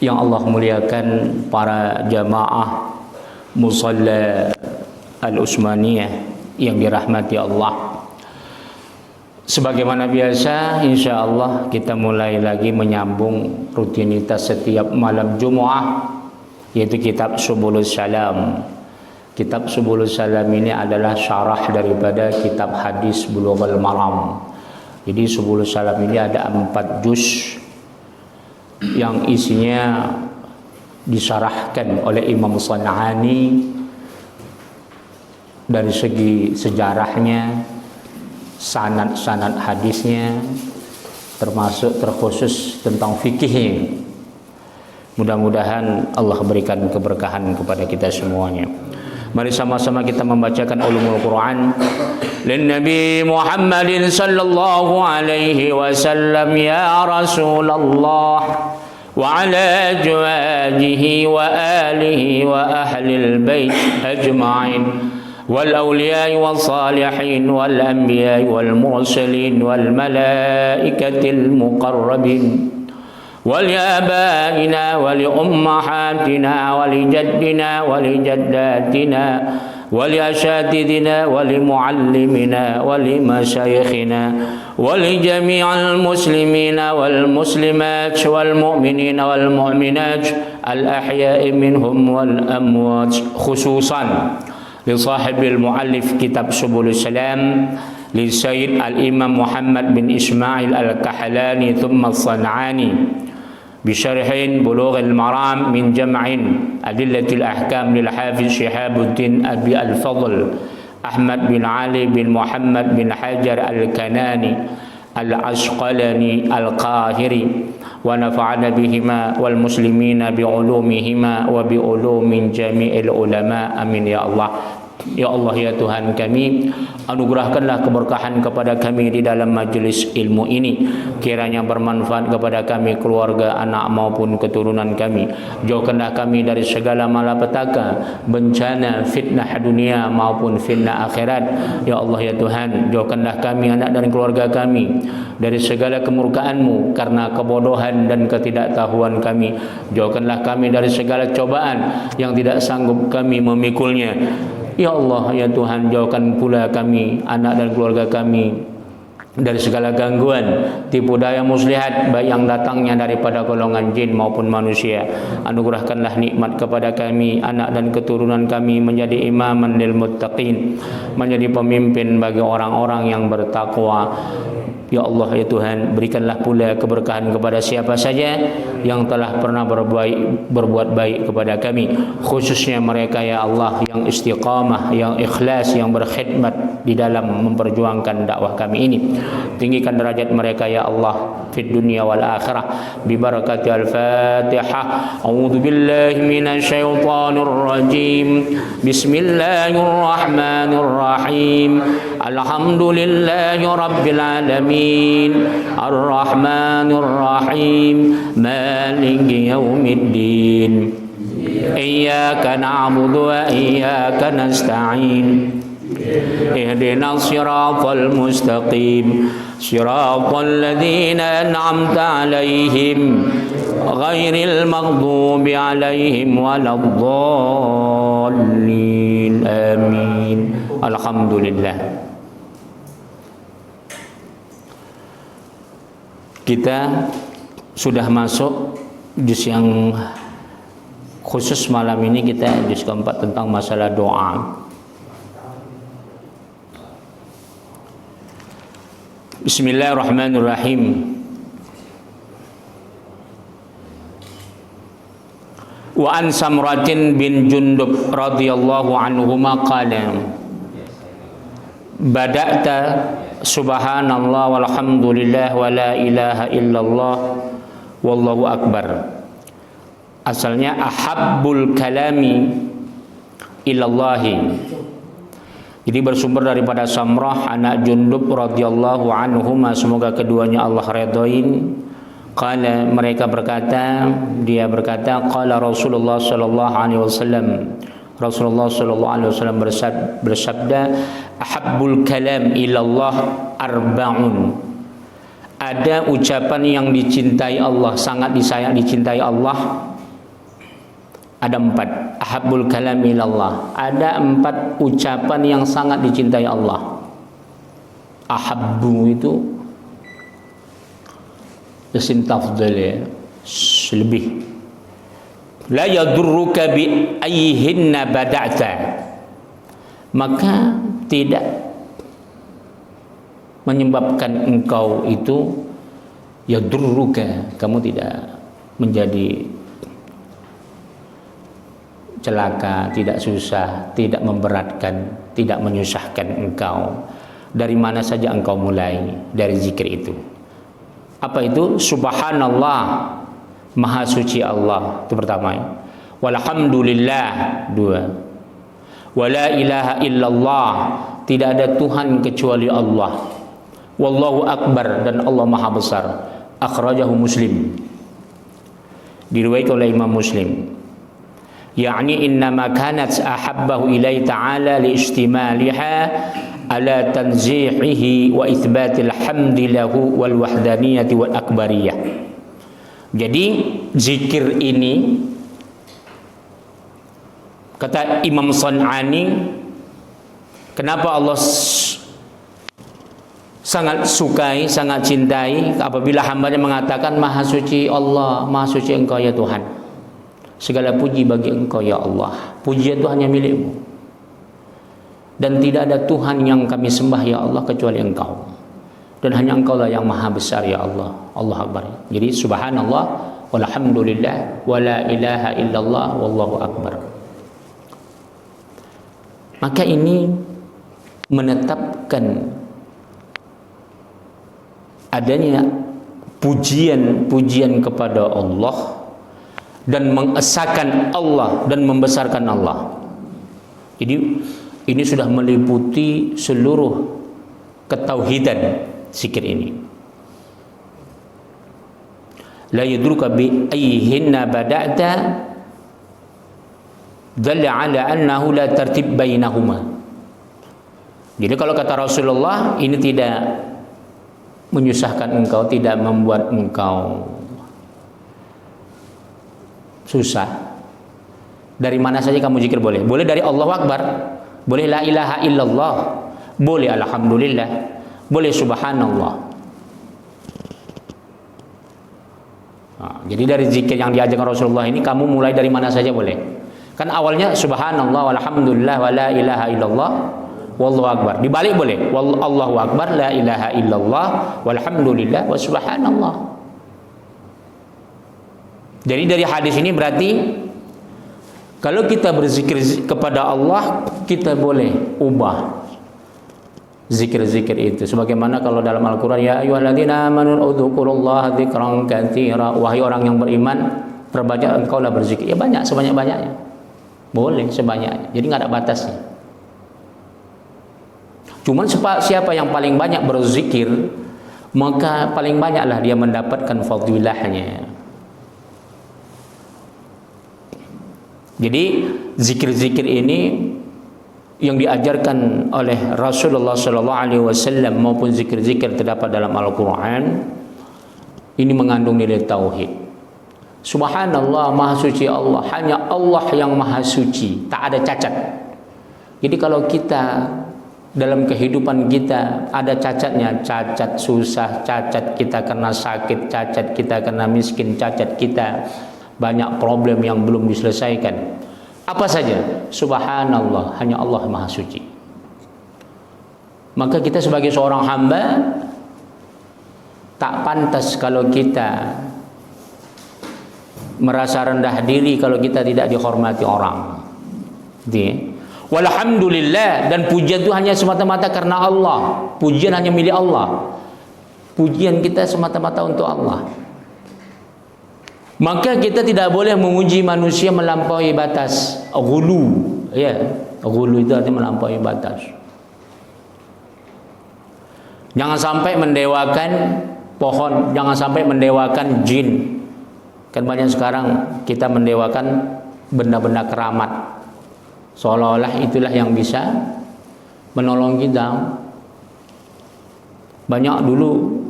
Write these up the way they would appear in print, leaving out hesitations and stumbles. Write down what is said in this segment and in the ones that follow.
Yang Allah muliakan para jamaah Musalla Al-Utsmaniyah yang dirahmati Allah. Sebagaimana biasa, insya Allah kita mulai lagi menyambung rutinitas setiap malam Jumaah, yaitu kitab Subulus Salam. Kitab Subulus Salam ini adalah syarah daripada kitab hadis Bulughul Maram. Jadi Subulus Salam ini ada 4 juz yang isinya disyarahkan oleh Imam San'ani dari segi sejarahnya, sanad-sanad hadisnya, termasuk terkhusus tentang fikihnya. Mudah-mudahan Allah berikan keberkahan kepada kita semuanya. Mari sama-sama kita membacakan ulumul Quran lin Nabi Muhammadin sallallahu alaihi wasallam ya Rasulullah wa ala azwajihi wa alihi wa ahlil bait ajma'in wal awliya'i wal salihin wal anbiya'i wal mursalin wal malaikatil muqarrabin ولآبائنا ولأمهاتنا ولجدنا ولجداتنا ولأساتذتنا ولمعلمنا ولمشايخنا ولجميع المسلمين والمسلمات والمؤمنين والمؤمنات الأحياء منهم والأموات خصوصا لصاحب المؤلف كتاب سبل السلام للسيد الإمام محمد بن إسماعيل الكحلاني ثم الصنعاني بشرح بلوغ المرام من جمع أدلة الأحكام للحافظ شهاب الدين أبي الفضل أحمد بن علي بن محمد بن حجر الكناني العسقلاني القاهري ونفعنا بهما والمسلمين بعلومهما وبعلوم جميع العلماء آمين يا الله. Ya Allah, ya Tuhan kami, anugerahkanlah keberkahan kepada kami di dalam majlis ilmu ini. Kiranya bermanfaat kepada kami, keluarga, anak maupun keturunan kami. Jauhkanlah kami dari segala malapetaka, bencana, fitnah dunia maupun fitnah akhirat. Ya Allah, ya Tuhan, jauhkanlah kami, anak dan keluarga kami dari segala kemurkaan-Mu karena kebodohan dan ketidaktahuan kami. Jauhkanlah kami dari segala cobaan yang tidak sanggup kami memikulnya. Ya Allah, ya Tuhan, jauhkan pula kami, anak dan keluarga kami dari segala gangguan, tipu daya muslihat, baik yang datangnya daripada golongan jin maupun manusia. Anugerahkanlah nikmat kepada kami, anak dan keturunan kami menjadi imaman lil muttaqin, menjadi pemimpin bagi orang-orang yang bertakwa. Ya Allah, ya Tuhan, berikanlah pula keberkahan kepada siapa saja yang telah pernah berbuat baik kepada kami, khususnya mereka ya Allah yang istiqamah, yang ikhlas, yang berkhidmat di dalam memperjuangkan dakwah kami ini. Tinggikan derajat mereka ya Allah fid dunya wal akhirah bi barakati al-Fatihah. A'udzu billahi minasy syaithanir rajim. Bismillahirrahmanirrahim. Alhamdulillahi rabbil alamin. Ar-Rahmanir Rahim. Maliki yaumiddin. Iyyaka na'budu wa iyyaka nasta'in. Ihdinas siratal mustaqim. Siratal ladzina an'amta 'alaihim ghairil maghdubi 'alaihim waladdallin. Amin. Alhamdulillah. Kita sudah masuk juz yang khusus malam ini, kita juz keempat tentang masalah doa. Bismillahirrahmanirrahim. Wa an Samratin bin Jundub radhiyallahu anhuma qala bada'ta subhanallah walhamdulillah wa la ilaha illallah wallahu akbar. Asalnya ahabbul kalami ilallahi. Jadi bersumber daripada Samrah anak Jundub radhiyallahu anhuma, semoga keduanya Allah redhain. Qala, mereka berkata, dia berkata, qala Rasulullah sallallahu alaihi wasallam, Rasulullah sallallahu alaihi wasallam bersabda, ahabbul kalam ilallah arba'un. ada ucapan yang dicintai Allah, sangat disayang, dicintai Allah. Ada 4. Ahabbul kalam ilallah. Ada 4 ucapan yang sangat dicintai Allah. Ahabbu itu isim tafdhil ya, lebih. La yadurruka bi ayyihinna bada'ta. Maka tidak menyebabkan engkau itu yadurruka, kamu tidak menjadi celaka, tidak susah, tidak memberatkan, tidak menyusahkan engkau. Dari mana saja engkau mulai dari zikir itu. Apa itu? Subhanallah, maha suci Allah, itu pertama. Walhamdulillah, 2. Wala ilaha illallah, tidak ada Tuhan kecuali Allah. Wallahu akbar, dan Allah maha besar. Akhrajahu Muslim, diriwayatkan oleh Imam Muslim. Yani innama kanat ahabbahu ilaihi ta'ala liistimaliha ala tanzihihi wa itsbatil hamdi lahu wal wahdaniyati wal akbariyah. Jadi zikir ini, kata Imam San'ani, kenapa Allah sangat sukai, sangat cintai apabila hambanya mengatakan maha suci Allah, maha suci engkau ya Tuhan, segala puji bagi engkau ya Allah, pujian itu hanya milikmu, dan tidak ada Tuhan yang kami sembah ya Allah kecuali engkau, dan hanya engkau lah yang maha besar ya Allah. Allah Akbar. Jadi subhanallah walhamdulillah wala ilaha illallah wallahu akbar. Maka ini menetapkan adanya pujian-pujian kepada Allah dan mengesahkan Allah dan membesarkan Allah. Jadi ini sudah meliputi seluruh ketauhidan zikir ini. La yadruka bi ayyihinna bada'ta dalla ala annahu la tartib bainahuma. Jadi kalau kata Rasulullah, ini tidak menyusahkan engkau, tidak membuat engkau susah. Dari mana saja kamu zikir boleh. Boleh dari Allahu Akbar, boleh la ilaha illallah, boleh alhamdulillah, boleh subhanallah. Nah, jadi dari zikir yang diajarkan Rasulullah ini kamu mulai dari mana saja boleh. Kan awalnya subhanallah walhamdulillah wala ilaha illallah wallahu akbar. Dibalik boleh. Wallahu akbar la ilaha illallah walhamdulillah wa subhanallah. Jadi dari hadis ini berarti kalau kita berzikir kepada Allah, kita boleh ubah zikir-zikir itu. Sebagaimana kalau dalam Al-Quran, ya ayyuhalladzina amanu udzukurullaha dzikran katsira. Wahai orang yang beriman, perbanyak engkaulah berzikir. Ya banyak, sebanyak-banyaknya. Boleh sebanyaknya. Jadi nggak ada batasnya. Cuman siapa yang paling banyak berzikir, maka paling banyaklah dia mendapatkan fadilahnya. Jadi zikir-zikir ini yang diajarkan oleh Rasulullah SAW maupun zikir-zikir terdapat dalam Al-Quran ini mengandung nilai tauhid. Subhanallah, maha suci Allah, hanya Allah yang maha suci, tak ada cacat. Jadi kalau kita dalam kehidupan kita ada cacatnya, cacat susah, cacat kita karena sakit, cacat kita karena miskin, cacat kita banyak problem yang belum diselesaikan. Apa saja, subhanallah, hanya Allah maha suci. Maka kita sebagai seorang hamba tak pantas kalau kita merasa rendah diri kalau kita tidak dihormati orang. Walhamdulillah, dan pujian itu hanya semata-mata karena Allah. Pujian hanya milik Allah. Pujian kita semata-mata untuk Allah. Maka kita tidak boleh memuji manusia melampaui batas. Ghulu, ya, ghulu itu artinya melampaui batas. Jangan sampai mendewakan pohon, jangan sampai mendewakan jin. Kan banyak sekarang kita mendewakan benda-benda keramat, seolah-olah itulah yang bisa menolong kita. Banyak dulu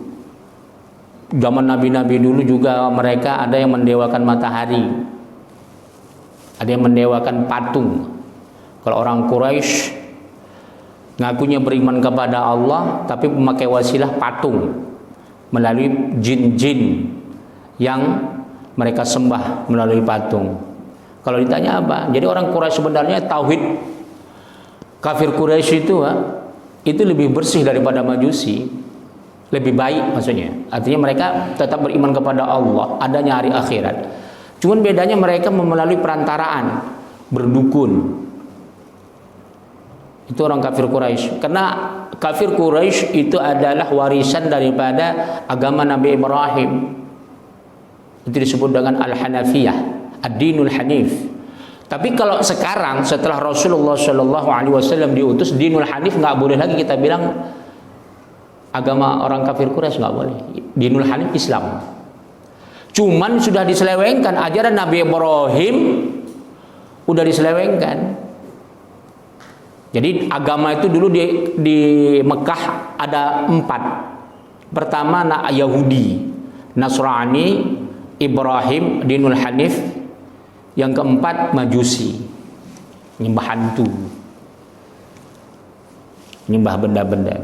zaman nabi-nabi dulu juga mereka ada yang mendewakan matahari, ada yang mendewakan patung. Kalau orang Quraisy ngakunya beriman kepada Allah tapi memakai wasilah patung melalui jin-jin yang mereka sembah melalui patung. Kalau ditanya apa? Jadi orang Quraisy sebenarnya tauhid kafir Quraisy itu lebih bersih daripada Majusi, lebih baik maksudnya. Artinya mereka tetap beriman kepada Allah, adanya hari akhirat. Cuman bedanya mereka melalui perantaraan, berdukun. Itu orang kafir Quraisy. Karena kafir Quraisy itu adalah warisan daripada agama Nabi Ibrahim. Itu disebut dengan Al-Hanafiyah, Ad-Dinul Hanif. Tapi kalau sekarang setelah Rasulullah Shallallahu Alaihi Wasallam diutus, Dinul Hanif nggak boleh lagi kita bilang agama orang kafir Quraisy, nggak boleh. Dinul Hanif Islam. Cuman sudah diselewengkan ajaran Nabi Ibrahim, udah diselewengkan. Jadi agama itu dulu di Mekah ada 4. Pertama Yahudi, Nasrani, Ibrahim, Dinul Hanif. Yang keempat Majusi, nyembah hantu, nyembah benda-benda.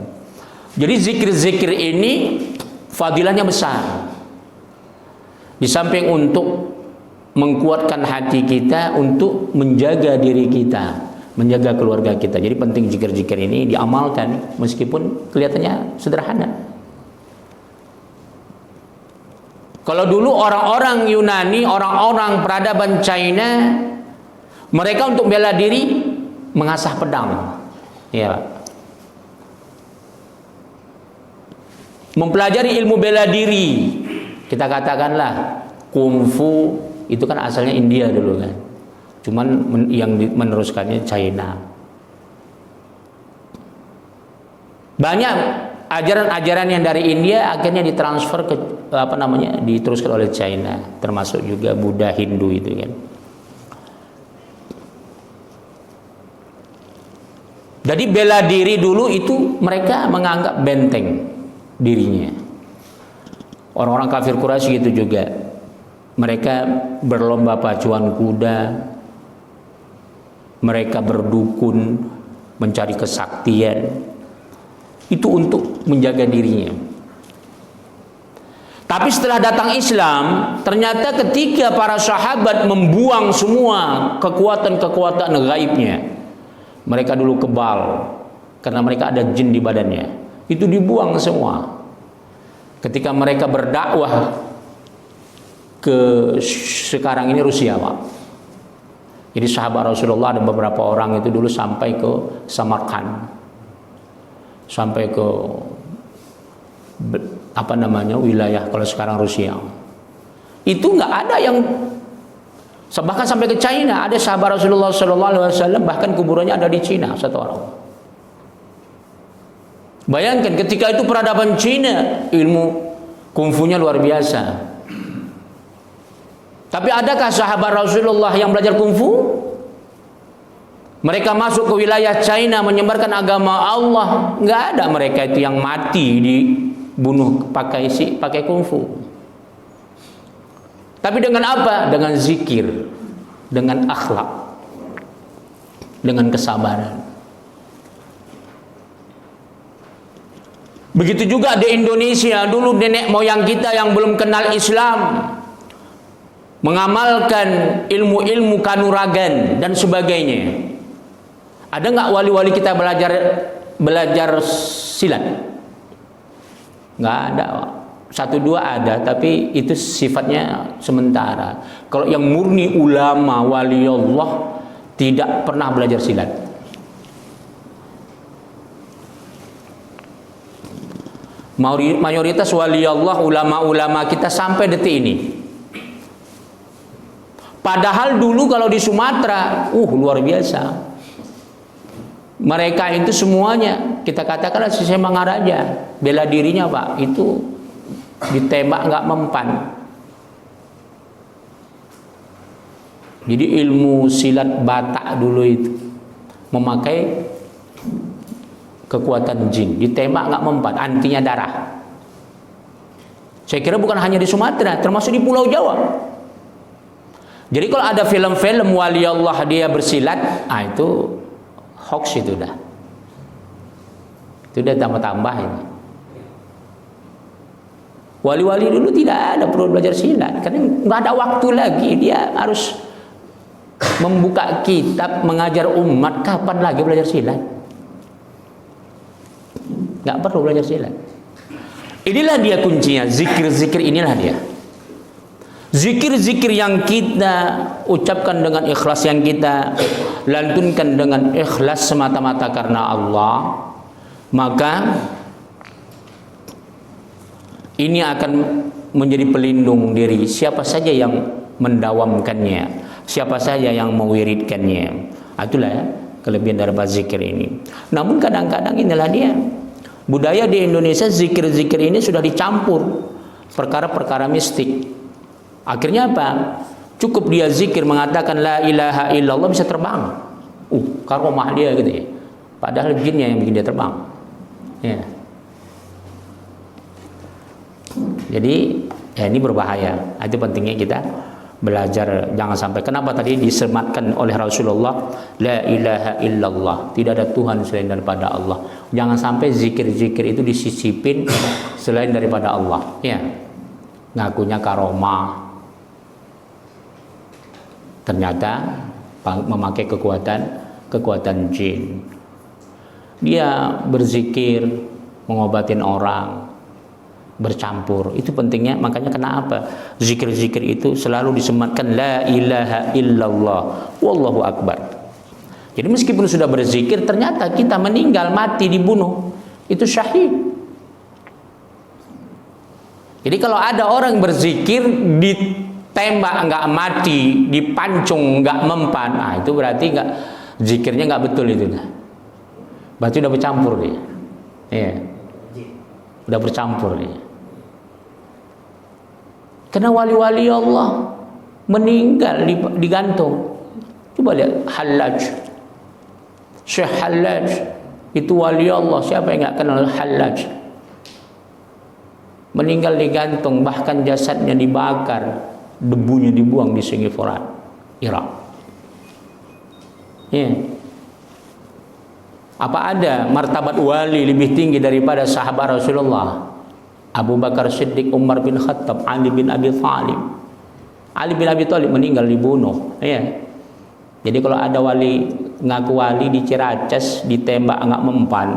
Jadi zikir-zikir ini fadilahnya besar. Di samping untuk menguatkan hati kita, untuk menjaga diri kita, menjaga keluarga kita. Jadi penting zikir-zikir ini diamalkan meskipun kelihatannya sederhana. Kalau dulu orang-orang Yunani, orang-orang peradaban China, mereka untuk bela diri mengasah pedang, ya, mempelajari ilmu bela diri. Kita katakanlah kungfu itu kan asalnya India dulu kan, cuman yang meneruskannya China. Banyak ajaran-ajaran yang dari India akhirnya ditransfer ke diteruskan oleh China, termasuk juga Buddha, Hindu itu kan. Jadi bela diri dulu itu mereka menganggap benteng dirinya. Orang-orang kafir Quraisy gitu juga. Mereka berlomba pacuan kuda, mereka berdukun, mencari kesaktian. Itu untuk menjaga dirinya. Tapi setelah datang Islam, ternyata ketika para sahabat membuang semua kekuatan-kekuatan gaibnya, mereka dulu kebal karena mereka ada jin di badannya, itu dibuang semua. Ketika mereka berdakwah ke sekarang ini Rusia, Pak. Jadi sahabat Rasulullah ada beberapa orang itu dulu sampai ke Samarkand, sampai ke wilayah kalau sekarang Rusia. Itu nggak ada yang, bahkan sampai ke China ada sahabat Rasulullah SAW, bahkan kuburannya ada di China satu orang. Bayangkan ketika itu peradaban China, ilmu kungfunya luar biasa. Tapi adakah sahabat Rasulullah yang belajar kungfu? Mereka masuk ke wilayah China menyebarkan agama Allah, nggak ada mereka itu yang mati dibunuh pakai kungfu. Tapi dengan apa? Dengan zikir, dengan akhlak, dengan kesabaran. Begitu juga di Indonesia, dulu nenek moyang kita yang belum kenal Islam mengamalkan ilmu-ilmu kanuragan dan sebagainya. Ada nggak wali-wali kita belajar silat? Nggak ada. 1-2 ada, tapi itu sifatnya sementara. Kalau yang murni ulama wali Allah tidak pernah belajar silat. Mayoritas wali Allah, ulama-ulama kita sampai detik ini. Padahal dulu kalau di Sumatera, luar biasa. Mereka itu semuanya, kita katakanlah Sisi Mangaraja, bela dirinya Pak, itu ditembak nggak mempan. Jadi ilmu silat Batak dulu itu memakai kekuatan jin, ditembak nggak mempan, antinya darah. Saya kira bukan hanya di Sumatera, termasuk di Pulau Jawa. Jadi kalau ada film-film wali Allah dia bersilat, itu hoax itu dah. Itu udah tambah-tambah ini. Wali-wali dulu tidak ada perlu belajar silat, karena nggak ada waktu lagi. Dia harus membuka kitab mengajar umat. Kapan lagi belajar silat? Nggak perlu belajar silat. Inilah dia kuncinya, zikir-zikir inilah dia. Zikir-zikir yang kita ucapkan dengan ikhlas, yang kita lantunkan dengan ikhlas semata-mata karena Allah, maka ini akan menjadi pelindung diri siapa saja yang mendawamkannya, siapa saja yang mewiridkannya. Itulah ya, kelebihan dari zikir ini. Namun kadang-kadang inilah dia, budaya di Indonesia, zikir-zikir ini sudah dicampur perkara-perkara mistik. Akhirnya apa? Cukup dia zikir mengatakan la ilaha illallah bisa terbang. Karomah dia gitu ya. Padahal jinnya yang bikin dia terbang. Ya. Jadi ini berbahaya. Itu pentingnya kita belajar, jangan sampai. Kenapa tadi disematkan oleh Rasulullah la ilaha illallah, tidak ada Tuhan selain daripada Allah. Jangan sampai zikir-zikir itu disisipin selain daripada Allah. Ya. Ngakunya karomah, ternyata memakai kekuatan jin. Dia berzikir mengobatin orang, bercampur. Itu pentingnya. Makanya kenapa zikir-zikir itu selalu disematkan la ilaha illallah wallahu akbar. Jadi meskipun sudah berzikir, ternyata kita meninggal, mati, dibunuh, itu syahid. Jadi kalau ada orang berzikir ditembak nggak mati, dipancung nggak mempan, itu berarti nggak, zikirnya nggak betul itu. Berarti udah bercampur dia. Iya. Udah bercampur dia. Karena wali-wali Allah meninggal digantung. Coba lihat Hallaj, Syekh Hallaj itu wali Allah. Siapa yang nggak kenal Hallaj? Meninggal digantung, bahkan jasadnya dibakar, debunya dibuang di Sungai Furat, Irak. Ya. Apa ada martabat wali lebih tinggi daripada sahabat Rasulullah? Abu Bakar Siddiq, Umar bin Khattab, Ali bin Abi Thalib. Ali bin Abi Thalib meninggal dibunuh. Ya. Jadi kalau ada wali, ngaku wali di Ciracas ditembak nggak mempan,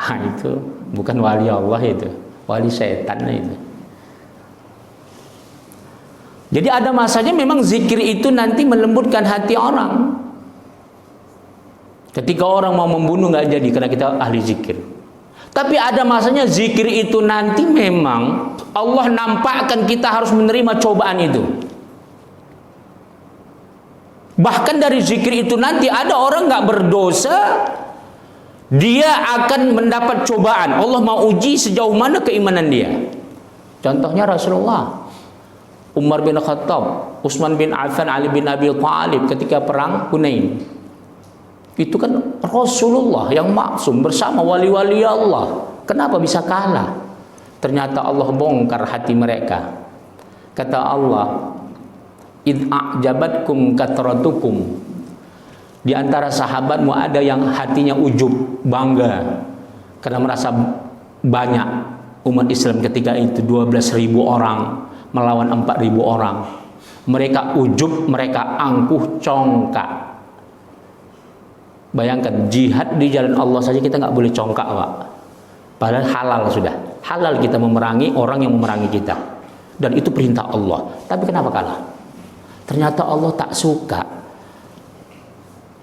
itu bukan wali Allah, itu wali setan itu. Jadi ada masanya memang zikir itu nanti melembutkan hati orang. Ketika orang mau membunuh nggak jadi karena kita ahli zikir. Tapi ada masanya zikir itu nanti memang Allah nampakkan kita harus menerima cobaan itu. Bahkan dari zikir itu nanti ada orang nggak berdosa, dia akan mendapat cobaan. Allah mau uji sejauh mana keimanan dia. Contohnya Rasulullah, Umar bin Khattab, Utsman bin Affan, Ali bin Abi Thalib ketika perang Hunain. Itu kan Rasulullah yang maksum bersama wali-wali Allah. Kenapa bisa kalah? Ternyata Allah bongkar hati mereka. Kata Allah, "Id a'jabatkum katratukum." Di antara sahabatmu ada yang hatinya ujub, bangga karena merasa banyak umat Islam ketika itu 12.000 orang melawan 4.000 orang. Mereka ujub, mereka angkuh, congkak. Bayangkan jihad di jalan Allah saja kita nggak boleh congkak, Pak. Padahal halal sudah. Halal kita memerangi orang yang memerangi kita. Dan itu perintah Allah. Tapi kenapa kalah? Ternyata Allah tak suka.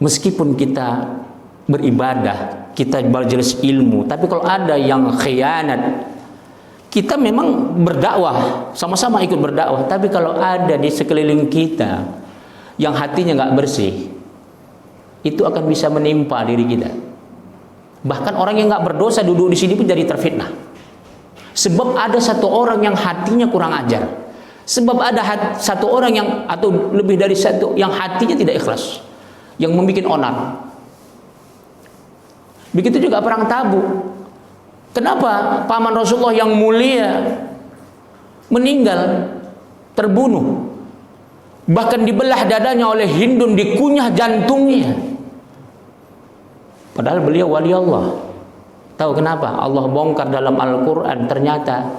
Meskipun kita beribadah, kita berjelas ilmu, tapi kalau ada yang khianat, kita memang berdakwah, sama-sama ikut berdakwah, tapi kalau ada di sekeliling kita yang hatinya nggak bersih, itu akan bisa menimpa diri kita. Bahkan orang yang nggak berdosa duduk di sini pun jadi terfitnah. Sebab ada satu orang yang hatinya kurang ajar. Sebab ada satu orang yang, atau lebih dari satu, yang hatinya tidak ikhlas, yang membuat onar. Begitu juga perang Tabuk. Kenapa paman Rasulullah yang mulia meninggal, terbunuh, bahkan dibelah dadanya oleh Hindun, dikunyah jantungnya, padahal beliau wali Allah. Tahu kenapa? Allah bongkar dalam Al-Quran, ternyata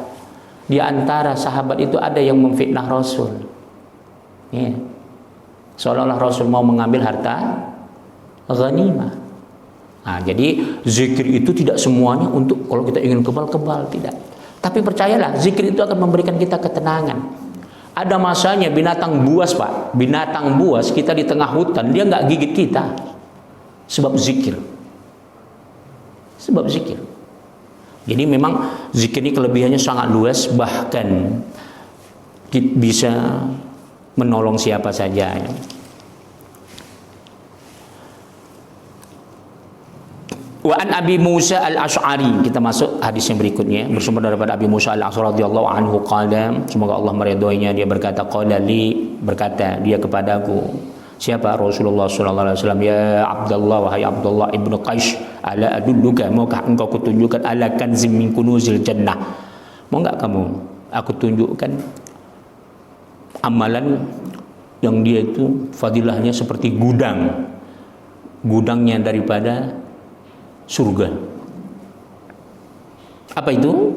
di antara sahabat itu ada yang memfitnah Rasul, ya. Seolah-olah Rasul mau mengambil harta ghanimah. Nah, jadi zikir itu tidak semuanya untuk kalau kita ingin kebal-kebal, tidak. Tapi percayalah, zikir itu akan memberikan kita ketenangan. Ada masanya binatang buas, Pak. Binatang buas, kita di tengah hutan, dia nggak gigit kita. Sebab zikir. Sebab zikir. Jadi memang zikir ini kelebihannya sangat luas, bahkan bisa menolong siapa saja, ya. Wa an Abi Musa al-Asy'ari, kita masuk hadis yang berikutnya, bersumber daripada Abi Musa al-Asy'ari radhiyallahu anhu qala, semoga Allah meridhoinya, dia berkata, qala li, berkata dia kepadaku, siapa? Rasulullah sallallahu alaihi wasallam, ya Abdullah, wahai Abdullah ibnu Qais, ala adulluka, maukah engkau kutunjukkan ala kanzim min kunuzil jannah, mau enggak kamu aku tunjukkan amalan yang dia itu fadilahnya seperti gudangnya daripada surga. Apa itu?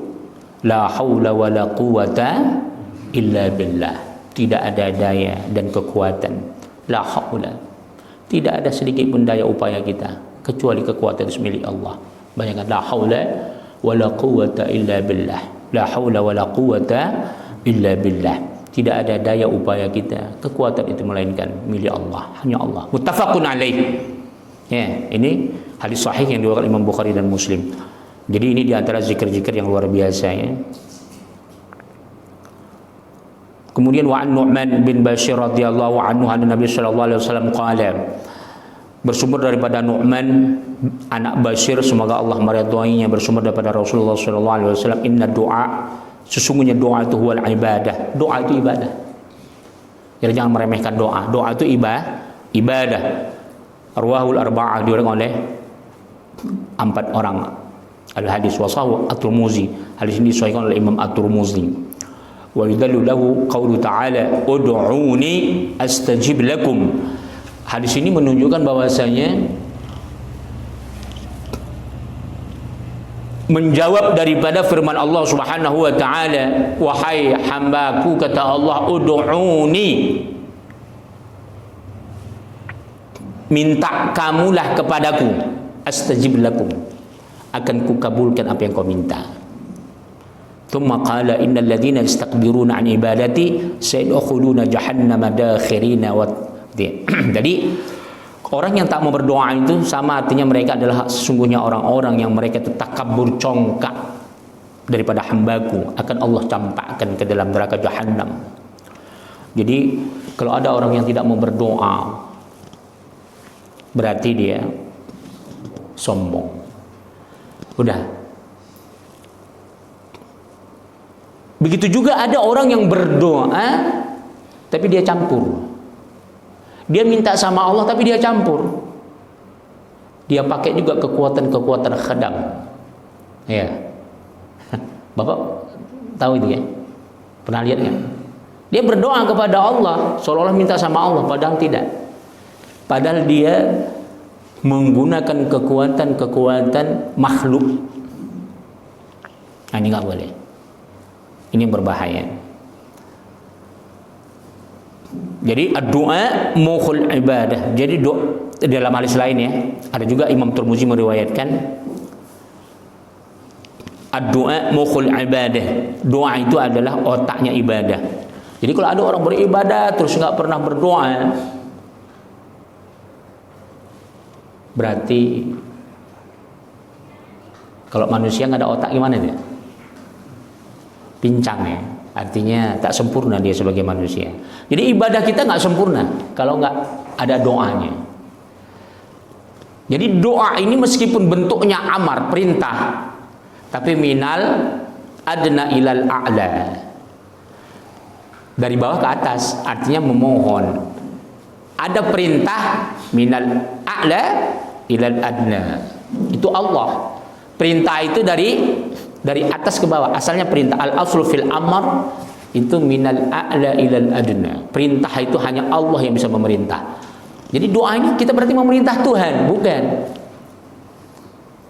La haula wa la quwata illa billah. Tidak ada daya dan kekuatan. La haula. Tidak ada sedikit pun daya upaya kita kecuali kekuatan itu milik Allah. Bayangkan, la haula wa la quwata illa billah. La haula wa la quwata illa billah. Tidak ada daya upaya kita, kekuatan itu melainkan milik Allah, hanya Allah. Muttafaqun alaih. Ya, ini hadis sahih yang diriwayatkan Imam Bukhari dan Muslim. Jadi ini diantara zikir-zikir yang luar biasa, ya. Kemudian wa an Nu'man bin Bashir radhiyallahu anhu an Nabi sallallahu alaihi wasallam qala, bersumber daripada Nu'man anak Bashir, semoga Allah meridhoinya, bersumber daripada Rasulullah sallallahu alaihi wasallam, inna doa, sesungguhnya doa itu huwal ibadah. Doa itu ibadah. Jadi jangan meremehkan doa. Doa itu ibadah. Arwahul arba'ah, diriwayatkan oleh 4 orang. Al-hadis wasahu at-Tirmizi. Hadis ini disahihkan oleh Imam at-Tirmizi. Wa yudallu lahu qaulu ta'ala ud'uni astajib lakum. Hadis ini menunjukkan bahwasanya menjawab daripada firman Allah Subhanahu wa taala, wahai hambaku, kata Allah, ud'uni, minta kamulah kepadaku, astajib lakum, akan kukabulkan apa yang kau minta. Tsumma qala innal ladzina yastakbiruna an ibadati sayadkhuluna jahannama dakhirina wa. Jadi orang yang tak mau berdoa itu sama artinya mereka adalah sesungguhnya orang-orang yang mereka itu takabur, congkak daripada hambaku, akan Allah campakkan ke dalam neraka jahannam. Jadi kalau ada orang yang tidak mau berdoa, berarti dia sombong. Udah. Begitu juga ada orang yang berdoa tapi dia campur. Dia minta sama Allah tapi dia campur. Dia pakai juga kekuatan-kekuatan khadam. Ya. Bapak tahu itu ya? Pernah lihat kan? Dia berdoa kepada Allah seolah-olah minta sama Allah, padahal tidak. Padahal dia menggunakan kekuatan-kekuatan makhluk. Nah, ini nggak boleh. Ini yang berbahaya. Jadi doa mukhul ibadah. Jadi doa dalam hadis lain, ya, ada juga Imam Tirmizi meriwayatkan doa mukhul ibadah. Doa itu adalah otaknya ibadah. Jadi kalau ada orang beribadah terus nggak pernah berdoa, berarti kalau manusia nggak ada otak gimana dia? Pincang, ya. Artinya tak sempurna dia sebagai manusia. Jadi ibadah kita nggak sempurna kalau nggak ada doanya. Jadi doa ini meskipun bentuknya amar, perintah, tapi minal adna ilal a'la, dari bawah ke atas, artinya memohon. Ada perintah minal a'la ilal adna, itu Allah. Perintah itu dari atas ke bawah. Asalnya perintah. Al-aslu fil amr itu minal a'la ilal adna. Perintah itu hanya Allah yang bisa memerintah. Jadi doa ini kita berarti memerintah Tuhan, bukan?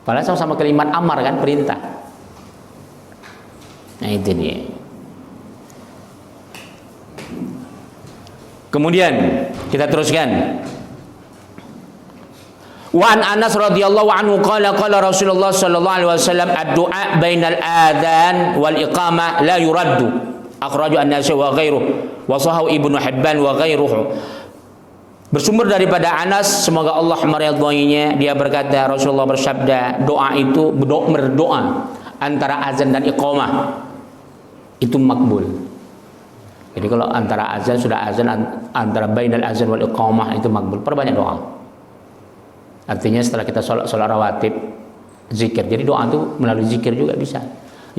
Padahal sama-sama kalimat amar kan, perintah. Nah itu dia. Kemudian kita teruskan. Wa an Anas radhiyallahu anhu qala Rasulullah sallallahu alaihi wasallam ad-du'a bainal adzan wal iqamah la yuraddu. Akhraju an-Nasa'i wa ghairuhu wa sahahu Ibnu Hibban wa ghairuhu. Bersumber daripada Anas, semoga Allah meridhoinya, dia berkata Rasulullah bersabda, doa itu berdoa antara azan dan iqamah itu makbul. Jadi kalau antara azan sudah azan, antara bainal azan wal iqamah itu makbul. Perbanyak doa. Artinya setelah kita sholat rawatib, zikir. Jadi doa itu melalui zikir juga bisa.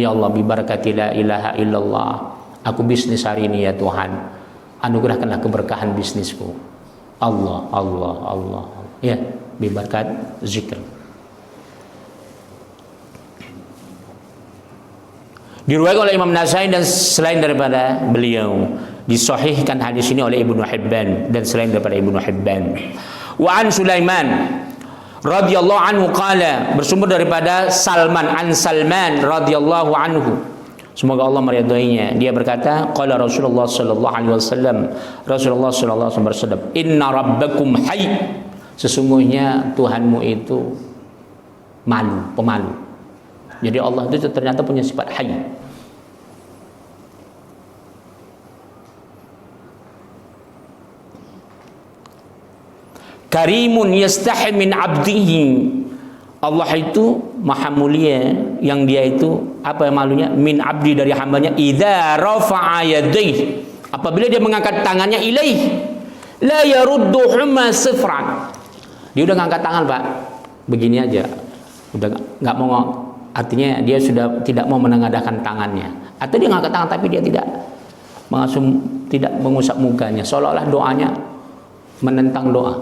Ya Allah, bi barakati la ilaha illallah. Aku bisnis hari ini ya Tuhan. Anugerahkanlah keberkahan bisnisku. Allah. Ya, bi barakat zikir. Diriwayatkan oleh Imam Nasa'i dan selain daripada beliau. Disahihkan hadis ini oleh Ibnu Hibban dan selain daripada Ibnu Hibban. Wa an Sulaiman radhiyallahu anhu qala, bersumber daripada Salman radhiyallahu anhu, semoga Allah meridhoinya, dia berkata qala Rasulullah sallallahu alaihi wasallam, Rasulullah sallallahu alaihi wasallam bersabda, inna rabbakum hayy, sesungguhnya Tuhanmu itu pemalu. Jadi Allah itu ternyata punya sifat hayy. Karimun yastahi min abdihi. Allah itu maha mulia, yang dia itu apa malunya, min abdi, dari hambanya, idza rafa'a yadayhi, apabila dia mengangkat tangannya, ilaih la yarudduhuma sifran. Dia udah ngangkat tangan, Pak, begini aja, udah nggak mau, artinya dia sudah tidak mau menengadahkan tangannya, atau dia ngangkat tangan tapi dia tidak mengusap mukanya, seolah-olah doanya menentang doa.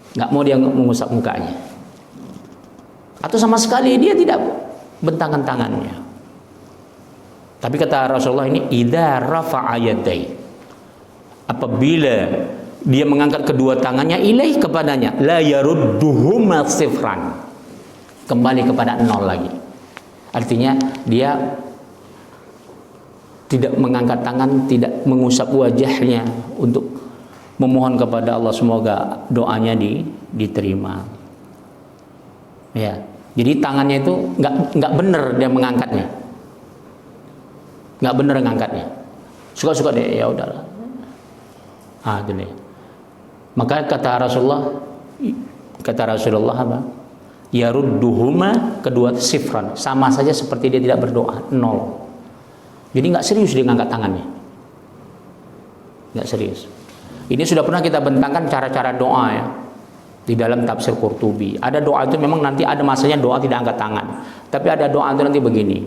Nggak mau dia mengusap mukanya, atau sama sekali dia tidak bentangkan tangannya. Tapi kata Rasulullah ini, idza rafa'a yadai, apabila dia mengangkat kedua tangannya, ilaih, kepadanya, la yarudduhuma sifran, kembali kepada nol lagi. Artinya dia tidak mengangkat tangan, tidak mengusap wajahnya untuk memohon kepada Allah semoga doanya diterima. Ya, jadi tangannya itu nggak benar dia mengangkatnya, nggak benar ngangkatnya. Suka-suka deh, ya udahlah. Gini. Maka kata Rasulullah apa? Yarudduhuma, kedua sifran, sama saja seperti dia tidak berdoa, nol. Jadi nggak serius dia ngangkat tangannya, nggak serius. Ini sudah pernah kita bentangkan cara-cara doa ya di dalam tafsir Qurtubi. Ada doa itu memang nanti ada masanya doa tidak angkat tangan, tapi ada doa itu nanti begini.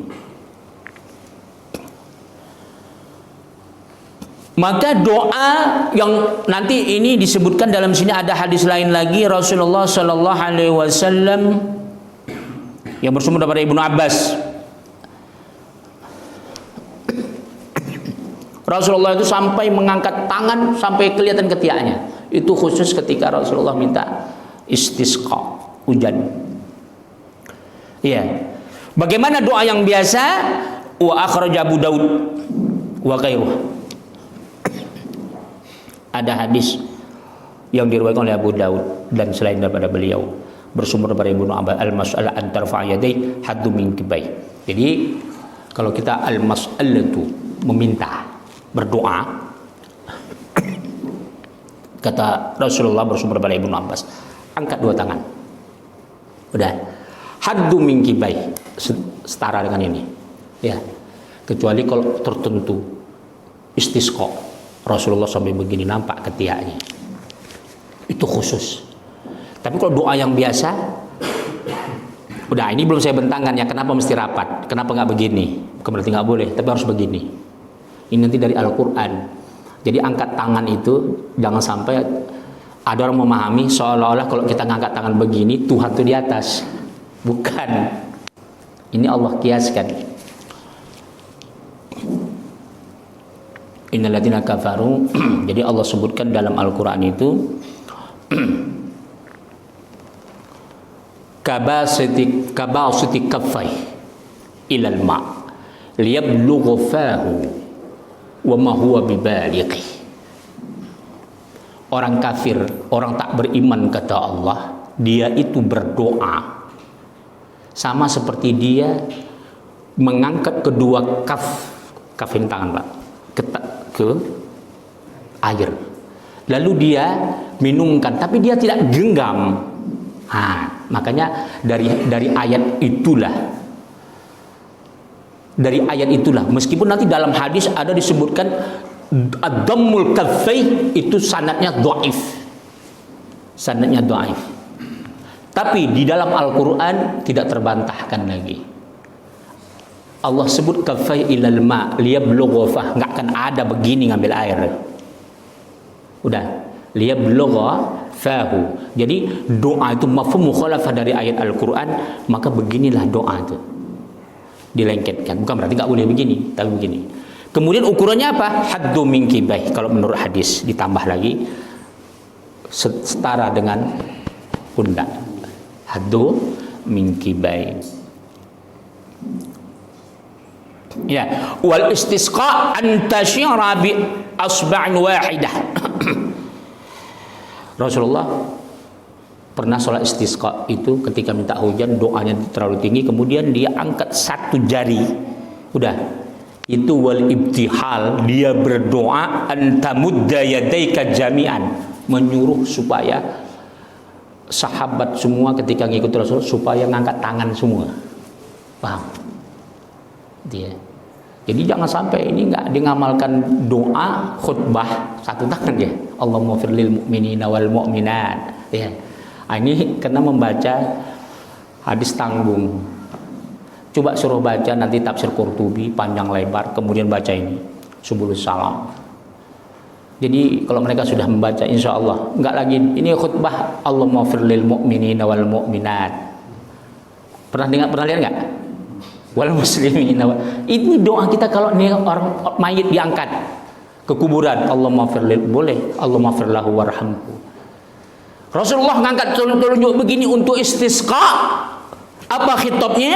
Maka doa yang nanti ini disebutkan dalam sini, ada hadis lain lagi Rasulullah Shallallahu Alaihi Wasallam yang bersumber dari Ibnu Abbas. Rasulullah itu sampai mengangkat tangan sampai kelihatan ketiaknya. Itu khusus ketika Rasulullah minta istisqa, hujan. Iya. Bagaimana doa yang biasa? Wa akhraj Abu Daud wa ghairuh. Ada hadis yang diriwayatkan oleh Abu Daud dan selain daripada beliau, bersumber dari Ibnu Abbas, al-mas'alah an tarfa' yadai haddu min kibai. Jadi kalau kita al-mas'alatu meminta, berdoa, kata Rasulullah bersumber dari Ibnu Abbas, angkat dua tangan, udah, haddu min kibai, setara dengan ini ya, kecuali kalau tertentu istisqa, Rasulullah sampai begini nampak ketiaknya, itu khusus. Tapi kalau doa yang biasa, udah, ini belum saya bentangkan ya, kenapa mesti rapat, kenapa nggak begini, bukan berarti nggak boleh, tapi harus begini. Ini nanti dari Al-Quran. Jadi angkat tangan itu jangan sampai ada orang memahami seolah-olah kalau kita ngangkat tangan begini Tuhan itu di atas. Bukan. Ini Allah kiaskan. Innal ladzina kafaru. Jadi Allah sebutkan dalam Al-Qur'an itu kabasiti kaffai ilal ma liyablugha fahu wa ma huwa bibalighi. Orang kafir, orang tak beriman kata Allah, dia itu berdoa sama seperti dia mengangkat kedua kafin tangan, Pak, ke air. Lalu dia minumkan, tapi dia tidak genggam. Makanya dari ayat itulah, meskipun nanti dalam hadis ada disebutkan ad-dammul kaffai itu sanadnya dhaif. Tapi di dalam Al-Quran tidak terbantahkan lagi. Allah sebut kaffai ilal ma liyablugha fah, nggak akan ada begini ngambil air. Udah, liyablugha fahu. Jadi doa itu mafhum mukhalafah dari ayat Al-Quran, maka beginilah doa itu. Dilengketkan, bukan berarti nggak boleh begini, tapi begini. Kemudian ukurannya apa? Haddu min kibai. Kalau menurut hadis ditambah lagi setara dengan pundak. Haddu min kibai. Ya, wal istisqa an tashira bi asba'in wahidah. Rasulullah pernah sholat istisqa itu ketika minta hujan, doanya terlalu tinggi, kemudian dia angkat satu jari. Udah, itu wal ibtihal, dia berdoa antamudda yadaika jami'an, menyuruh supaya sahabat semua ketika ngikut Rasul supaya ngangkat tangan semua. Paham? Dia. Jadi jangan sampai ini nggak ngamalkan doa khutbah satu tangan ya. Allahumma firlil mu'minina wal mu'minat. Ya. Ini karena membaca hadis tanggung. Coba suruh baca nanti tafsir Qurtubi panjang lebar, kemudian baca ini Subulus Salam. Jadi kalau mereka sudah membaca, insya Allah nggak lagi ini khutbah Allahumma firlil mu'minina wal mu'minat. Pernah lihat nggak? Wal muslimina. Ini doa kita kalau nih orang mayit diangkat ke kuburan, Allahumma firlil, boleh Allahumma firlahu warhamhu. Rasulullah ngangkat telunjuk begini untuk istisqa. Apa khitabnya?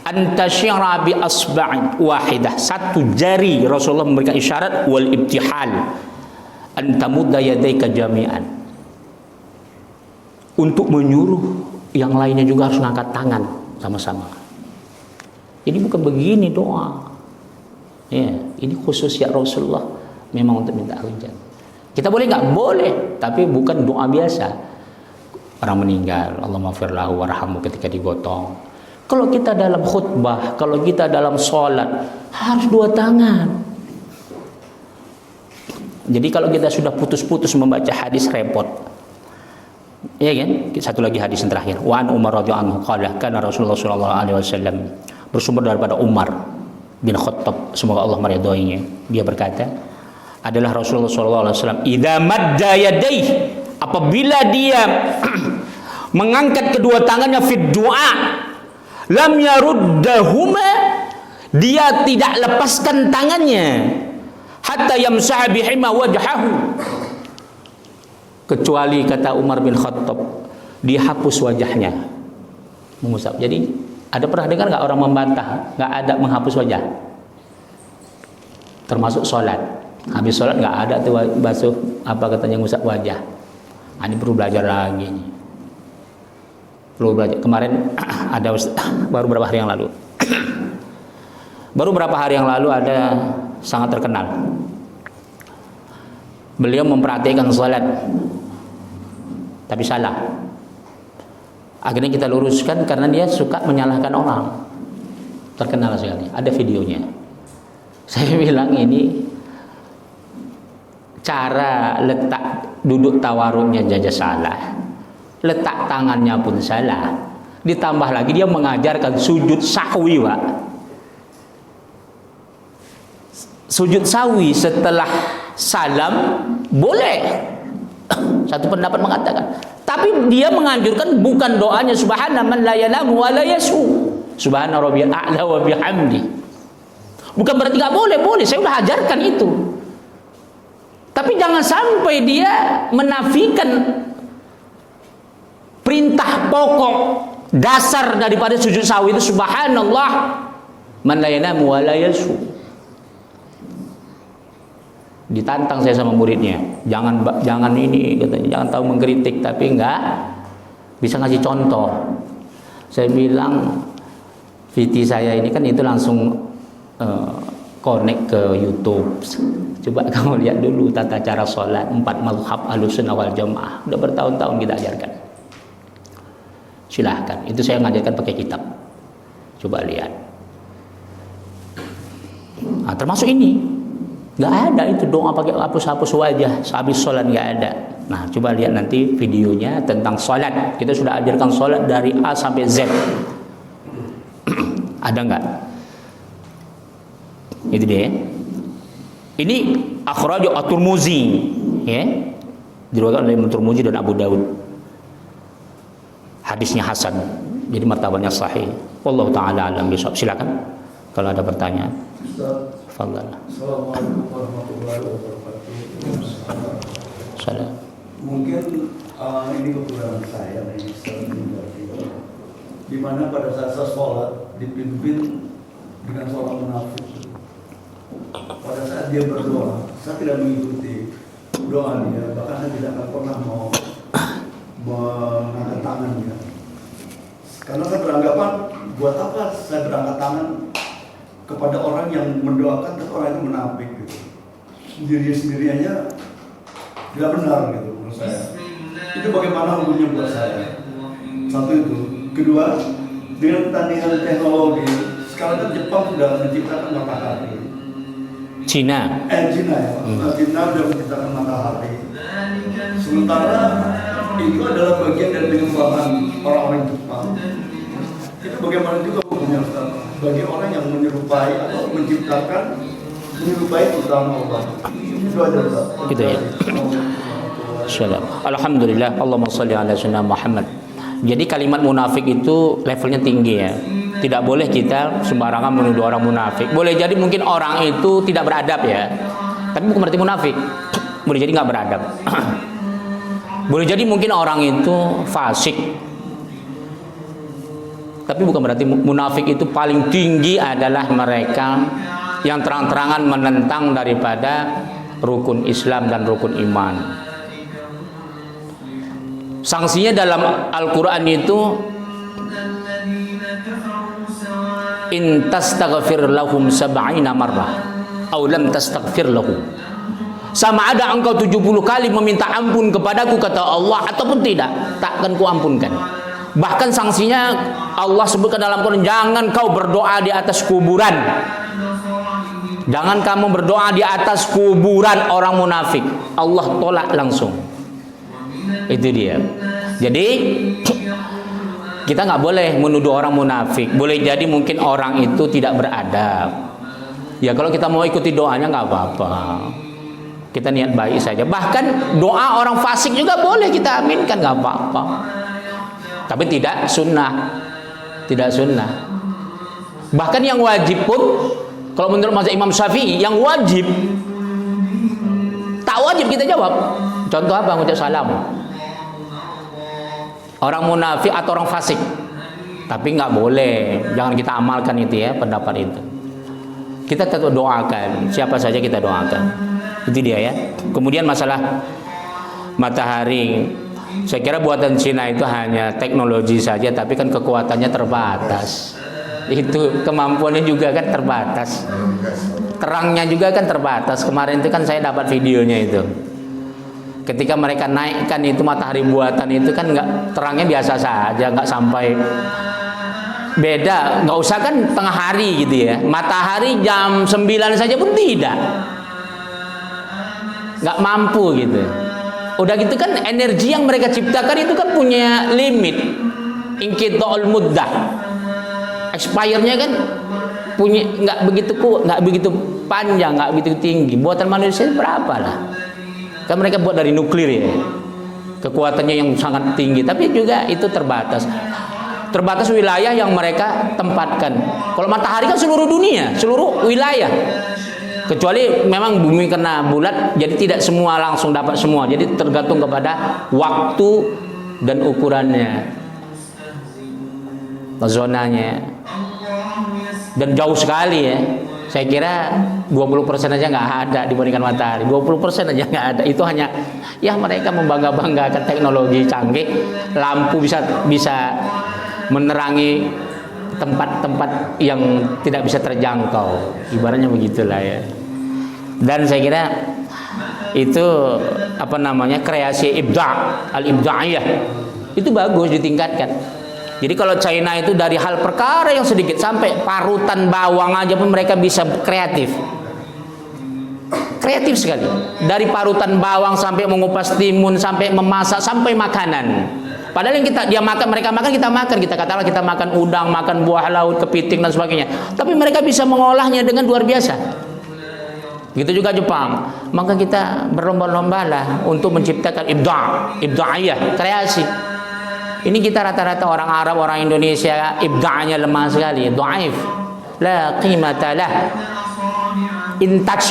Antasyara bi asba'in wahidah. Satu jari Rasulullah memberikan isyarat wal ibtihal. Antamudda yadaika jami'an, untuk menyuruh yang lainnya juga harus ngangkat tangan sama-sama. Jadi bukan begini doa ya, ini khusus ya Rasulullah memang untuk minta hujan. Kita boleh nggak? Boleh, tapi bukan doa biasa. Orang meninggal, Allahumma firlahu warhamhu ketika digotong. Kalau kita dalam khutbah, kalau kita dalam sholat, harus dua tangan. Jadi kalau kita sudah putus-putus membaca hadis repot. Ya kan? Satu lagi hadis yang terakhir. Wa an Umar radhiyallahu anhu qala kana Rasulullah sallallahu alaihi wasallam, bersumber daripada Umar bin Khattab, semoga Allah meridhoinya. Dia berkata, adalah Rasulullah sallallahu alaihi wasallam idza madda yadayhi, apabila dia mengangkat kedua tangannya fi doa, lam yaruddahuma, dia tidak lepaskan tangannya hatta yamsaha bihima wajhahu, kecuali kata Umar bin Khattab dihapus wajahnya, mengusap. Jadi ada pernah dengar nggak orang membantah nggak ada menghapus wajah, termasuk sholat. Habis sholat nggak ada tuh basuh apa katanya ngusap wajah. Ini perlu belajar lagi nih. Perlu belajar. Kemarin ada baru beberapa hari yang lalu ada sangat terkenal. Beliau memperhatikan sholat tapi salah. Akhirnya kita luruskan karena dia suka menyalahkan orang. Terkenal sekali, ada videonya. Saya bilang ini cara letak duduk tawaruknya saja salah, letak tangannya pun salah. Ditambah lagi dia mengajarkan sujud sahwi, Pak. Sujud sahwi setelah salam boleh. Satu pendapat mengatakan, Tapi dia menganjurkan bukan doanya subhana man la yanamu wa la yasu. Subhana rabbiyal a'la wa bihamdi. Bukan berarti nggak boleh, boleh. Saya udah ajarkan itu. Tapi jangan sampai dia menafikan perintah pokok dasar daripada sujud sahwi itu subhanallah man la yanamu wa la yasu. Ditantang saya sama muridnya, jangan ini katanya, jangan tahu mengkritik tapi enggak bisa ngasih contoh. Saya bilang VT saya ini kan itu langsung connect ke YouTube. Coba kamu lihat dulu tata cara sholat 4 mazhab Ahlussunnah wal Jamaah. Udah bertahun-tahun kita ajarkan. Silahkan, itu saya ngajarkan pakai kitab. Coba lihat. Nah, termasuk ini. Nggak ada itu doa pakai hapus-hapus wajah habis sholat, nggak ada. Nah, coba lihat nanti videonya tentang sholat. Kita sudah ajarkan sholat dari A sampai Z. Ada nggak? Itu dia. Ini akhraj at-Tirmidzi, ya, diriwayatkan oleh Tirmidzi dan Abu Daud. Hadisnya hasan, jadi martabatnya sahih. Wallahu taala alam bisawab. Silakan kalau ada pertanyaan. Fadhal. Assalamualaikum warahmatullahi wabarakatuh. Salam. Mungkin ini kekurangan saya di mana pada saat saya sholat dipimpin dengan seorang munafik. Pada saat dia berdoa, saya tidak mengikuti doa dia, bahkan saya tidak akan pernah mau mengangkat tangannya. Karena saya beranggapan, buat apa saya berangkat tangan kepada orang yang mendoakan dan orang itu munafik gitu. Sendiriannya tidak benar gitu menurut saya. Itu bagaimana hukumnya buat saya? Satu itu. Kedua, dengan pertandingan teknologi, sekarang kan Jepang sudah menciptakan matahari. Cina Cina ya. Cina sudah menciptakan matahari. Sementara itu adalah bagian dari pengembangan orang-orang Jepang. Itu bagaimana juga hukumnya Ustaz? Bagi orang yang menyerupai atau menciptakan menyerupai utama Allah. Itu aja Ustaz. Gitu ya. Salam. Alhamdulillah, Allahumma shalli ala sayyidina Muhammad. Jadi kalimat munafik itu levelnya tinggi ya. Tidak boleh kita sembarangan menuduh orang munafik. Boleh jadi mungkin orang itu tidak beradab ya. Tapi bukan berarti munafik. Boleh jadi nggak beradab. Boleh jadi mungkin orang itu fasik. Tapi bukan berarti munafik itu paling tinggi adalah mereka yang terang-terangan menentang daripada rukun Islam dan rukun iman. Sanksinya dalam Al-Quran itu in tastaghfir lahum sab'ina marrah aw lam tastaghfir lahum, sama ada engkau 70 kali meminta ampun kepadaku kata Allah ataupun tidak, takkan kuampunkan. Bahkan sanksinya Allah sebutkan dalam Quran, jangan kau berdoa di atas kuburan. Jangan kamu berdoa di atas kuburan orang munafik. Allah tolak langsung. Itu dia. Jadi kita nggak boleh menuduh orang munafik. Boleh jadi mungkin orang itu tidak beradab. Ya kalau kita mau ikuti doanya nggak apa-apa. Kita niat baik saja. Bahkan doa orang fasik juga boleh kita aminkan, nggak apa-apa. Tapi tidak sunnah. Tidak sunnah. Bahkan yang wajib pun, kalau menurut mazhab Imam Syafi'i, yang wajib, tak wajib kita jawab. Contoh apa? Ngucap salam. Orang munafik atau orang fasik. Tapi nggak boleh. Jangan kita amalkan itu ya, pendapat itu. Kita tetap doakan. Siapa saja kita doakan. Itu dia ya. Kemudian masalah matahari. Saya kira buatan Cina itu hanya teknologi saja, tapi kan kekuatannya terbatas. Itu kemampuannya juga kan terbatas. Terangnya juga kan terbatas. Kemarin itu kan saya dapat videonya itu. Ketika mereka naikkan itu matahari buatan itu kan nggak, terangnya biasa saja, nggak sampai beda. Nggak usah kan tengah hari gitu ya. Matahari jam 9 saja pun tidak. Nggak mampu gitu. Udah gitu kan energi yang mereka ciptakan itu kan punya limit. Inqita'ul muddah. Expirednya kan punya nggak begitu panjang, nggak begitu tinggi. Buatan manusia berapa lah? Kan mereka buat dari nuklir ya. kekuatannya yang sangat tinggi, tapi juga itu terbatas. Terbatas wilayah yang mereka tempatkan. Kalau matahari kan seluruh dunia, seluruh wilayah. Kecuali memang bumi kena bulat, jadi tidak semua langsung dapat semua. Jadi tergantung kepada waktu dan ukurannya, zonanya. Dan jauh sekali ya. Saya kira 20% aja nggak ada dibandingkan matahari. 20% aja nggak ada. Itu hanya ya mereka membangga-banggakan teknologi canggih, lampu bisa menerangi tempat-tempat yang tidak bisa terjangkau. Ibaratnya begitulah ya. Dan saya kira itu apa namanya, kreasi al-ibda'iyah itu bagus ditingkatkan. Jadi kalau China itu dari hal perkara yang sedikit sampai parutan bawang aja pun mereka bisa kreatif. Kreatif sekali. Dari parutan bawang sampai mengupas timun, sampai memasak, sampai makanan. Padahal yang dia makan, mereka makan, kita makan. Kita katakanlah kita makan udang, makan buah laut, kepiting dan sebagainya. Tapi mereka bisa mengolahnya dengan luar biasa. Begitu juga Jepang. Maka kita berlomba-lombalah untuk menciptakan ibda'iyah, kreasi. Ini kita rata-rata orang Arab, orang Indonesia ibda'nya lemah sekali, dhaif. La qimata lah. Intouch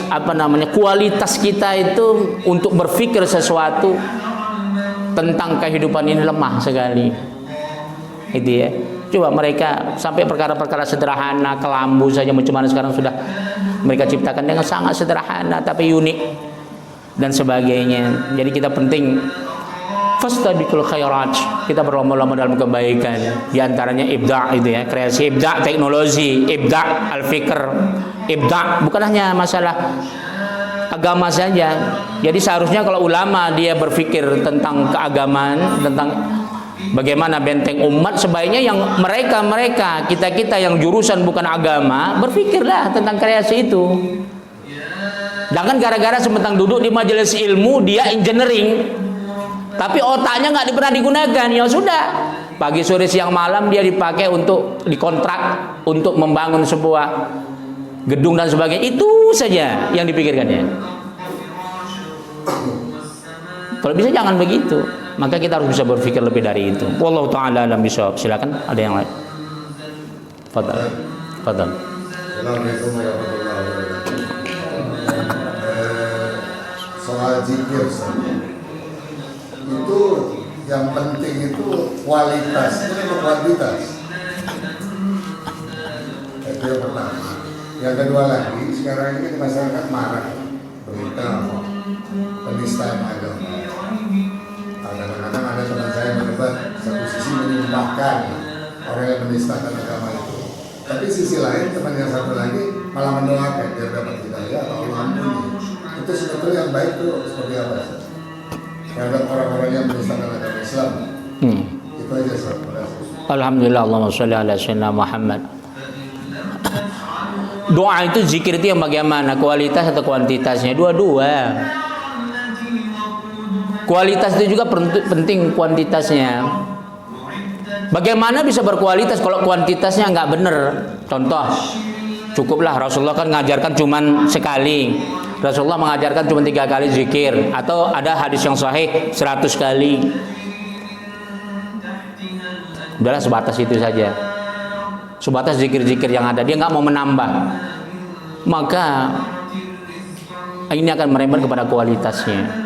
apa namanya? Kualitas kita itu untuk berpikir sesuatu tentang kehidupan ini lemah sekali. Itu ya. Coba mereka sampai perkara-perkara sederhana, kelambu saja macam mana sekarang sudah mereka ciptakan dengan sangat sederhana tapi unik dan sebagainya. Jadi kita penting fastabiqul khairat, kita berlomba-lomba dalam kebaikan. Di antaranya ibda' itu ya, kreasi, ibda' teknologi, ibda' al-fikr, ibda' bukan hanya masalah agama saja. Jadi seharusnya kalau ulama dia berpikir tentang keagamaan, tentang bagaimana benteng umat, sebaiknya yang mereka kita yang jurusan bukan agama berpikirlah tentang kreasi itu. Jangan gara-gara sementang duduk di majelis ilmu dia engineering, tapi otaknya nggak pernah digunakan. Ya sudah, pagi sore siang malam dia dipakai untuk dikontrak untuk membangun sebuah gedung dan sebagainya. Itu saja yang dipikirkannya. Kalau bisa jangan begitu. Maka kita harus bisa berpikir lebih dari itu. Wallahu taala alam bisawab. Silakan, ada yang lain. Fadhal. Assalamualaikum warahmatullahi wabarakatuh. Soal zikir itu yang penting itu kualitas, itu kuantitas. Itu yang pertama. Yang kedua lagi, sekarang ini masyarakat marah berita penistaan agama. Kadang-kadang ada teman saya mendebat, satu sisi menimbangkan orang yang menistakan agama itu, tapi sisi lain teman yang satu lagi malah mendoakan dia dapat hidayah atau Allah ampuni. Itu sebetulnya yang baik itu seperti apa? Terhadap orang-orang yang menistakan agama Islam. Itu aja Ustaz. Alhamdulillah, Allahumma sholli ala sayyidina Muhammad. Doa itu, zikir itu yang bagaimana? Kualitas atau kuantitasnya? Dua-dua. Kualitas itu juga penting kuantitasnya. Bagaimana bisa berkualitas kalau kuantitasnya nggak benar? Contoh, cukuplah Rasulullah kan mengajarkan cuman sekali. Rasulullah mengajarkan cuma 3 kali zikir, atau ada hadis yang sahih 100 kali. Udahlah sebatas itu saja. Sebatas zikir-zikir yang ada, dia nggak mau menambah. Maka ini akan merembet kepada kualitasnya.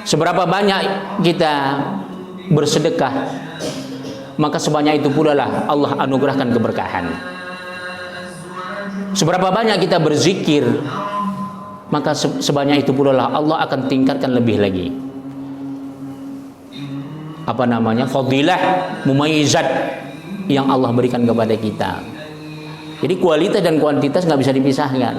Seberapa banyak kita bersedekah, maka sebanyak itu pula lah Allah anugerahkan keberkahan. Seberapa banyak kita berzikir, maka sebanyak itu pula lah Allah akan tingkatkan lebih lagi. Apa namanya? Fadilah mumayyizat yang Allah berikan kepada kita. Jadi kualitas dan kuantitas nggak bisa dipisahkan.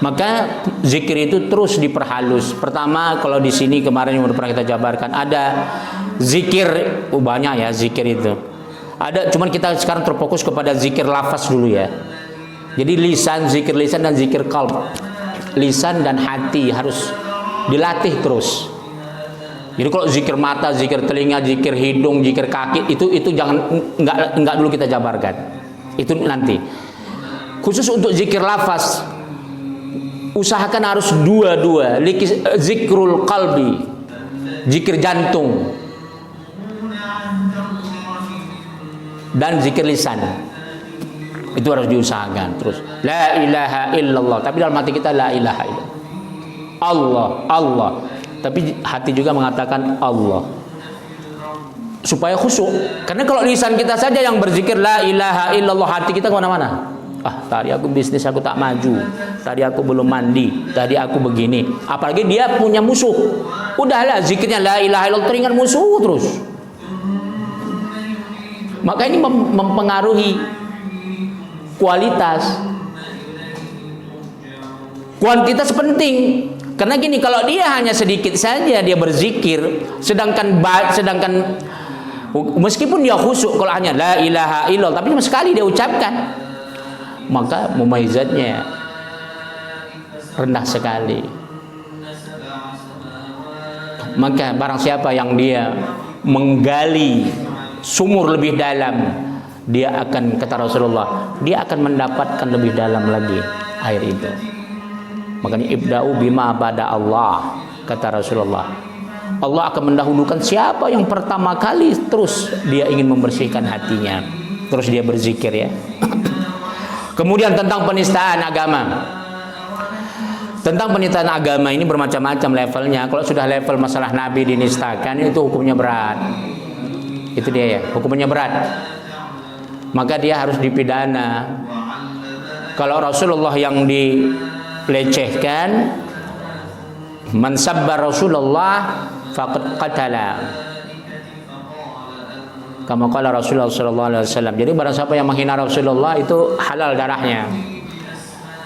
Maka zikir itu terus diperhalus. Pertama, kalau di sini kemarin yang pernah kita jabarkan, ada zikir, banyak ya zikir itu. Ada, cuman kita sekarang terfokus kepada zikir lafaz dulu ya. Jadi zikir lisan dan zikir qalb. Lisan dan hati harus dilatih terus. Jadi kalau zikir mata, zikir telinga, zikir hidung, zikir kaki, itu jangan enggak dulu kita jabarkan. Itu nanti. Khusus untuk zikir lafaz, usahakan harus dua-dua, zikrul qalbi, zikir jantung, dan zikir lisan. Itu harus diusahakan terus. La ilaha illallah, tapi dalam hati kita la ilaha illallah. Allah, Allah, tapi hati juga mengatakan Allah, supaya khusyuk. Karena kalau lisan kita saja yang berzikir la ilaha illallah, hati kita kemana-mana. Tadi aku bisnis aku tak maju, tadi aku belum mandi, tadi aku begini. Apalagi dia punya musuh, udahlah zikirnya la ilaha illallah, teringat musuh terus. Maka ini mempengaruhi kualitas. Kuantitas penting. Karena gini, kalau dia hanya sedikit saja dia berzikir, sedangkan meskipun dia khusyuk, kalau hanya la ilaha illallah tapi cuma sekali dia ucapkan, maka mumaizatnya rendah sekali. Maka barang siapa yang dia menggali sumur lebih dalam, dia akan, kata Rasulullah, dia akan mendapatkan lebih dalam lagi air itu. Makanya ibda'u bima bada Allah, kata Rasulullah. Allah akan mendahulukan siapa yang pertama kali terus dia ingin membersihkan hatinya, terus dia berzikir ya. Kemudian tentang penistaan agama. Tentang penistaan agama ini bermacam-macam levelnya. Kalau sudah level masalah Nabi dinistakan, itu hukumnya berat. Itu dia ya, hukumnya berat. Maka dia harus dipidana. Kalau Rasulullah yang dilecehkan, man sabba Rasulullah faqad qatala, kama qala Rasulullah sallallahu alaihi wasallam. Jadi barang siapa yang menghina Rasulullah itu halal darahnya.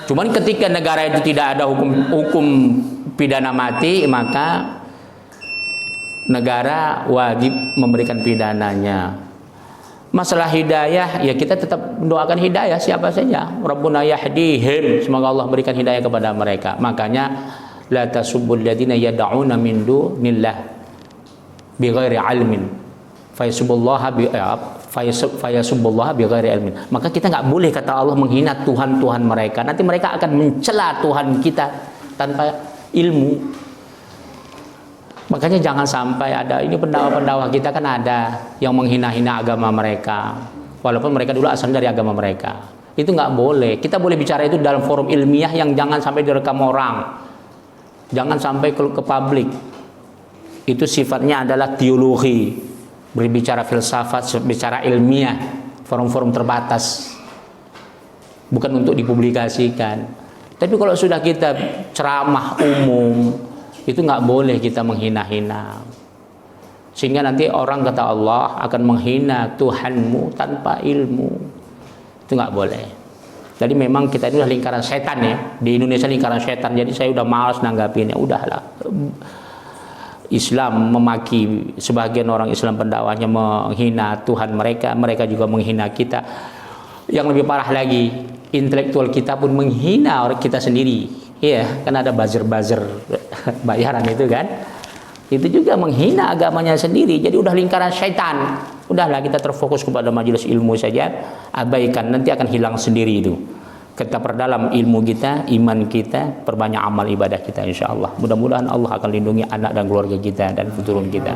Cuman ketika negara itu tidak ada hukum pidana mati, maka negara wajib memberikan pidananya. Masalah hidayah, ya kita tetap mendoakan hidayah siapa saja. Rabbuna yahdihim, semoga Allah berikan hidayah kepada mereka. Makanya la tasubbul ladzina yad'una min dunillah bighairi ilmin fayasubbullaha bighairi ilmin. Maka kita nggak boleh, kata Allah, menghina Tuhan-Tuhan mereka. Nanti mereka akan mencela Tuhan kita tanpa ilmu. Makanya jangan sampai ada, ini pendakwah-pendakwah kita kan ada yang menghina-hina agama mereka, walaupun mereka dulu asalnya dari agama mereka. Itu nggak boleh. Kita boleh bicara itu dalam forum ilmiah yang jangan sampai direkam orang, jangan sampai ke publik. Itu sifatnya adalah teologi, berbicara filsafat, bicara ilmiah, forum-forum terbatas, bukan untuk dipublikasikan. Tapi kalau sudah kita ceramah umum, itu nggak boleh kita menghina-hina, sehingga nanti orang, kata Allah, akan menghina Tuhanmu tanpa ilmu. Itu nggak boleh. Jadi memang kita itu udah lingkaran setan ya, di Indonesia lingkaran setan. Jadi saya udah malas nanggapinnya, udahlah. Islam memaki, sebagian orang Islam pendakwahnya menghina Tuhan mereka, mereka juga menghina kita. Yang lebih parah lagi, intelektual kita pun menghina orang kita sendiri. Iya, kan ada buzzer-buzzer bayaran itu kan. Itu juga menghina agamanya sendiri. Jadi udah lingkaran syaitan. Udahlah kita terfokus kepada majelis ilmu saja. Abaikan, nanti akan hilang sendiri itu. Kita perdalam ilmu kita, iman kita, perbanyak amal ibadah kita insyaallah. Mudah-mudahan Allah akan lindungi anak dan keluarga kita dan keturunan kita.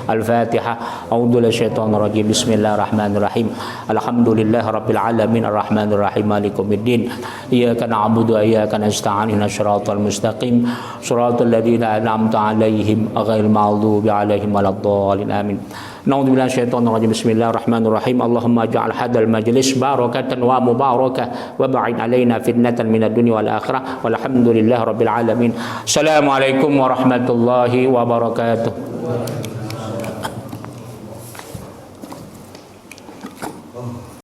Al-Fatihah. A'udzubillahi minasyaitonir Bismillahirrahmanirrahim. Alhamdulillahirabbil alamin arrahmanir rahim maliki yaumiddin. Iyyaka na'budu wa iyyaka nasta'in ihdinas siratal mustaqim. Shiratal ladzina an'amta 'alaihim ghairil maghdubi 'alaihim waladdallin. Amin. Na'udzubillahi minasyaitonir Bismillahirrahmanirrahim. Allahumma ja'al hadzal majlis barakatan wa mubarakah wa ba'id alaina fitnatan minad dunya wal akhirah walhamdulillahi rabbil alamin. Assalamualaikum warahmatullahi wabarakatuh.